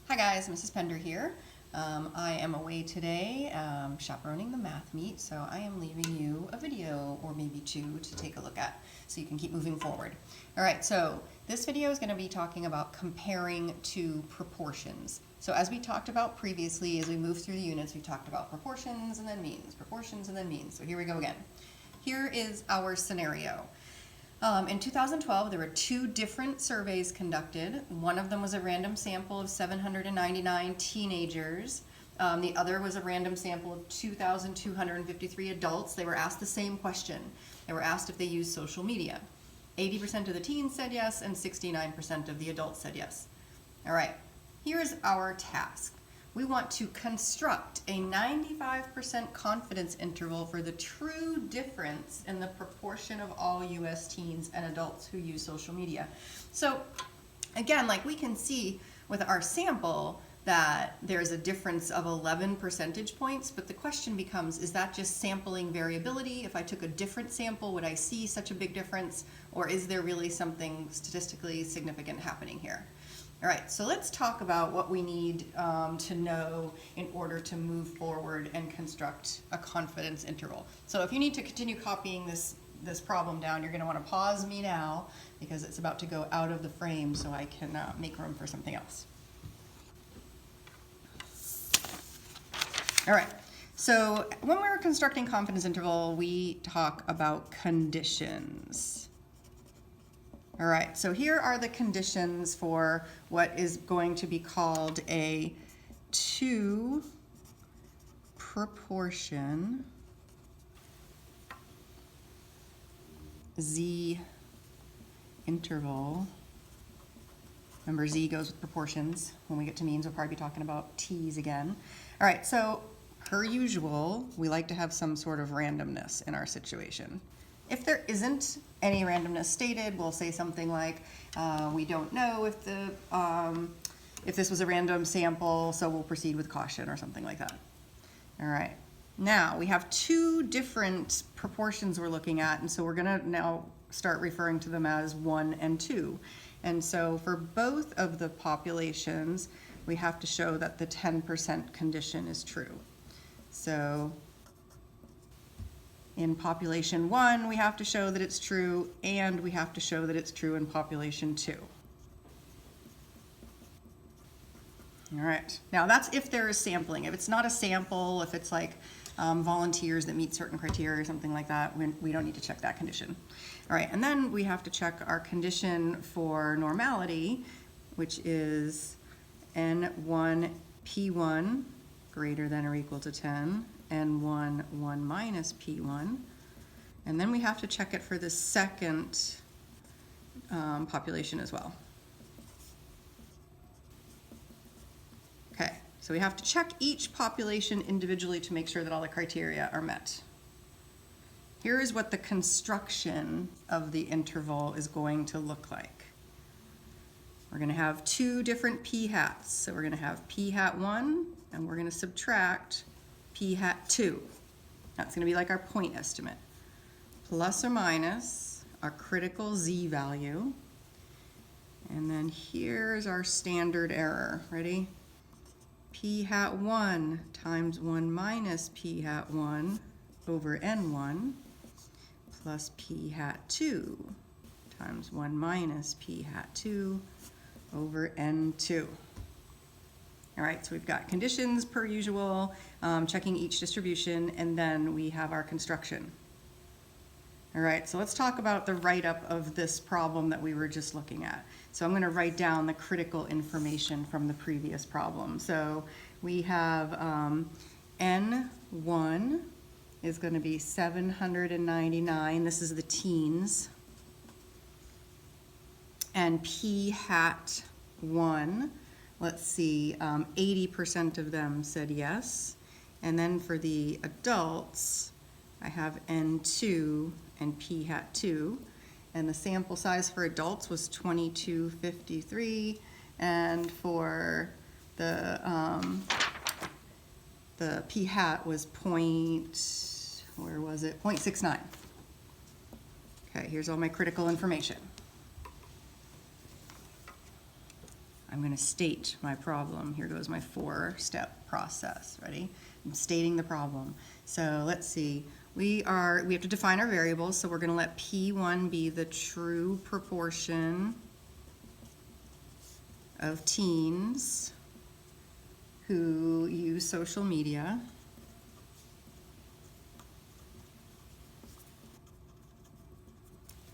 Hi guys, Mrs. Pender here. I am away today chaperoning the math meet, so I am leaving you a video or maybe two to take a look at so you can keep moving forward. Alright, so this video is going to be talking about comparing two proportions. So as we talked about previously, as we moved through the units, we talked about proportions and then means, proportions and then means. So here we go again. Here is our scenario. In 2012, there were two different surveys conducted. One of them was a random sample of 799 teenagers. The other was a random sample of 2,253 adults. They were asked the same question. They were asked if they used social media. 80% of the teens said yes, and 69% of the adults said yes. All right, here's our task. We want to construct a 95% confidence interval for the true difference in the proportion of all US teens and adults who use social media. So again, like we can see with our sample that there's a difference of 11 percentage points, but the question becomes, is that just sampling variability? If I took a different sample, would I see such a big difference? Or is there really something statistically significant happening here? All right, so let's talk about what we need to know in order to move forward and construct a confidence interval. So if you need to continue copying this problem down, you're going to want to pause me now because it's about to go out of the frame so I can make room for something else. All right, so when we were constructing confidence interval, we talk about conditions. All right, so here are the conditions for what is going to be called a two proportion Z interval. Remember, Z goes with proportions. When we get to means, we'll probably be talking about T's again. All right, so per usual, we like to have some sort of randomness in our situation. If there isn't any randomness stated, we'll say something like, we don't know if this was a random sample, so we'll proceed with caution or something like that. All right. Now, we have two different proportions we're looking at, and so we're going to now start referring to them as 1 and 2. And so for both of the populations, we have to show that the 10% condition is true. So in population 1, we have to show that it's true, and we have to show that it's true in population 2. All right, now that's if there is sampling. If it's not a sample, if it's like volunteers that meet certain criteria or something like that, we don't need to check that condition. All right, and then we have to check our condition for normality, which is N1 P1 greater than or equal to 10, N1 1 minus P1, and then we have to check it for the second population as well. Okay, so we have to check each population individually to make sure that all the criteria are met. Here is what the construction of the interval is going to look like. We're going to have two different p hats. So we're going to have p hat 1, and we're going to subtract p hat 2. That's going to be like our point estimate. Plus or minus our critical z value. And then here's our standard error. Ready? P hat 1 times 1 minus p hat 1 over n1 plus p hat 2 times 1 minus p hat 2 over n2. All right, so we've got conditions per usual, checking each distribution, and then we have our construction. All right, so let's talk about the write-up of this problem that we were just looking at. So I'm going to write down the critical information from the previous problem. So we have N1 is going to be 799. This is the teens. And P hat 1, let's see, 80% of them said yes. And then for the adults, I have N2 and P hat 2. And the sample size for adults was 2253. And for the P hat was 0.69. Okay, here's all my critical information. I'm going to state my problem. Here goes my 4-step process. Ready? I'm stating the problem. So let's see. We have to define our variables, so we're going to let P1 be the true proportion of teens who use social media.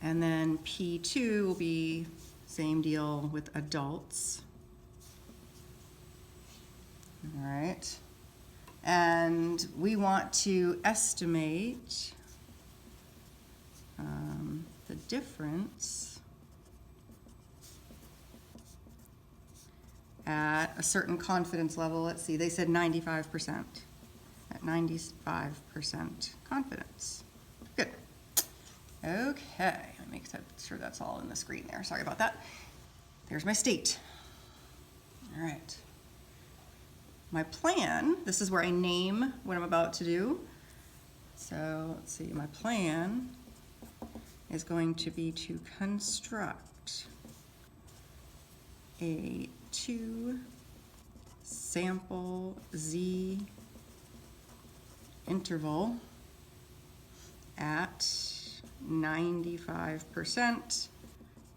And then P2 will be same deal with adults. All right. And we want to estimate the difference at a certain confidence level. Let's see, they said 95%. At 95% confidence. Good. Okay, let me make sure that's all in the screen there. Sorry about that. There's my state. All right. My plan, this is where I name what I'm about to do. So let's see, my plan is going to be to construct a 2-sample Z interval at 95%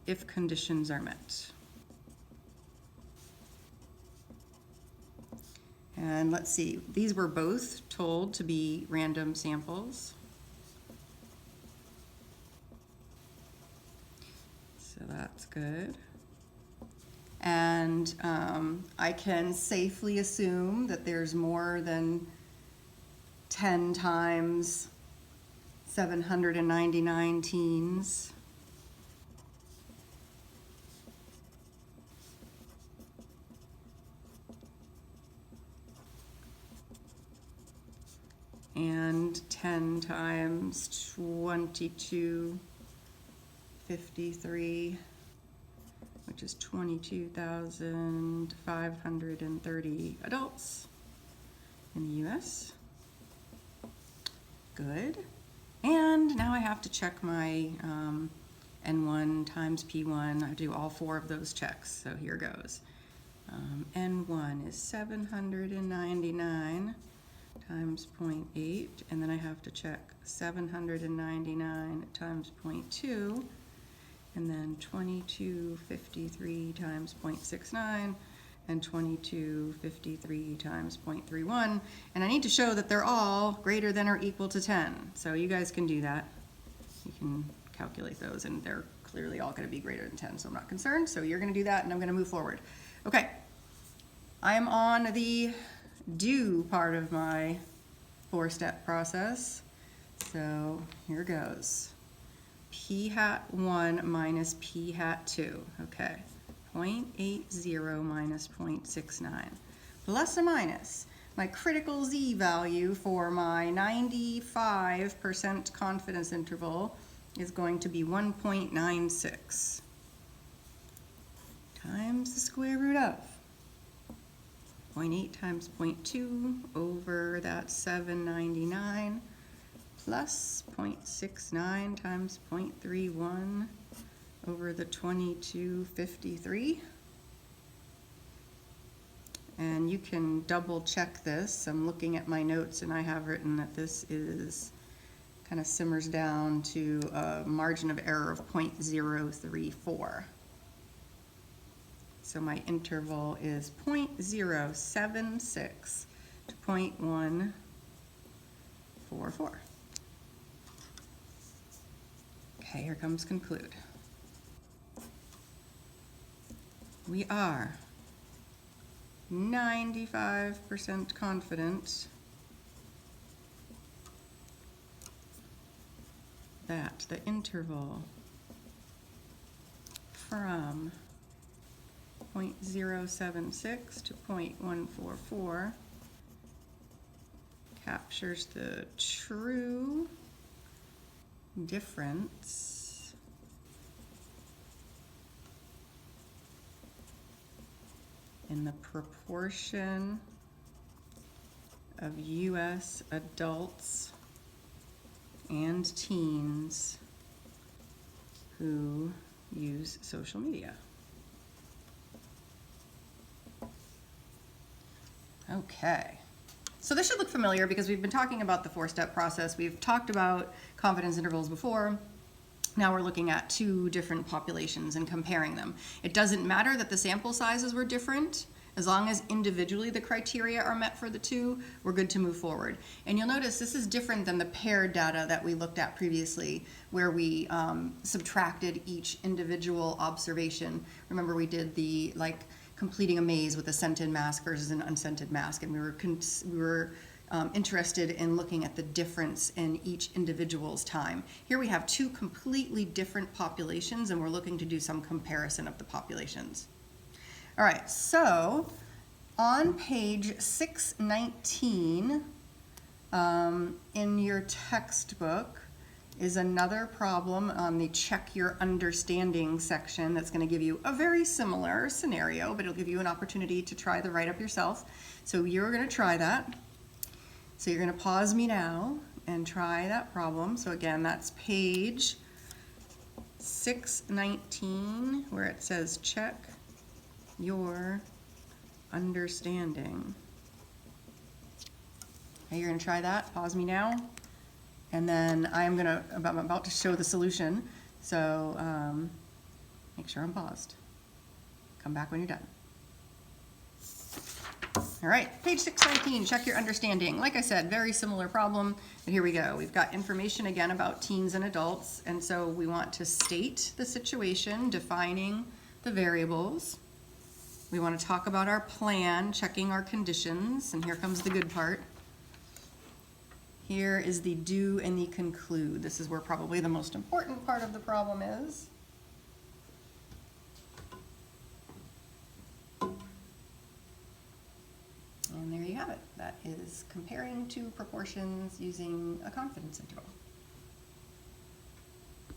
if conditions are met. And let's see, these were both told to be random samples. So that's good. And I can safely assume that there's more than 10 times 799 teens. And 10 times 2253, which is 22,530 adults in the US. Good. And now I have to check my N1 times P1. I do all 4 of those checks, so here goes. N1 is 799 times 0.8, and then I have to check 799 times 0.2, and then 2253 times 0.69, and 2253 times 0.31, and I need to show that they're all greater than or equal to 10. So you guys can do that. You can calculate those, and they're clearly all going to be greater than 10, so I'm not concerned. So you're going to do that, and I'm going to move forward. Okay, I am on the do part of my 4-step process. So here goes. P hat 1 minus P hat 2. Okay, 0.80 minus 0.69. Plus or minus, my critical Z value for my 95% confidence interval is going to be 1.96 times the square root of 0.8 times 0.2 over that 799 plus 0.69 times 0.31 over the 2253. And you can double check this. I'm looking at my notes and I have written that this is kind of simmers down to a margin of error of 0.034. So my interval is 0.076 to 0.144. Okay, here comes conclude. We are 95% confident that the interval from 0.076 to 0.144 captures the true difference in the proportion of US adults and teens who use social media. Okay. So this should look familiar because we've been talking about the four-step process. We've talked about confidence intervals before. Now we're looking at two different populations and comparing them. It doesn't matter that the sample sizes were different. As long as individually the criteria are met for the two, we're good to move forward. And you'll notice this is different than the paired data that we looked at previously, where we subtracted each individual observation. Remember, we did the completing a maze with a scented mask versus an unscented mask, and we were interested in looking at the difference in each individual's time. Here we have two completely different populations, and we're looking to do some comparison of the populations. All right, so on page 619 in your textbook is another problem on the check your understanding section that's going to give you a very similar scenario, but it'll give you an opportunity to try the write-up yourself. So you're going to try that. So you're going to pause me now and try that problem. So again, that's page 619 where it says check your understanding. Okay, you're going to try that. Pause me now. And then I'm about to show the solution. So make sure I'm paused. Come back when you're done. All right, page 619, check your understanding. Like I said, very similar problem, but here we go. We've got information again about teens and adults, and so we want to state the situation, defining the variables. We want to talk about our plan, checking our conditions, and here comes the good part. Here is the do and the conclude. This is where probably the most important part of the problem is. And there you have it. That is comparing two proportions using a confidence interval.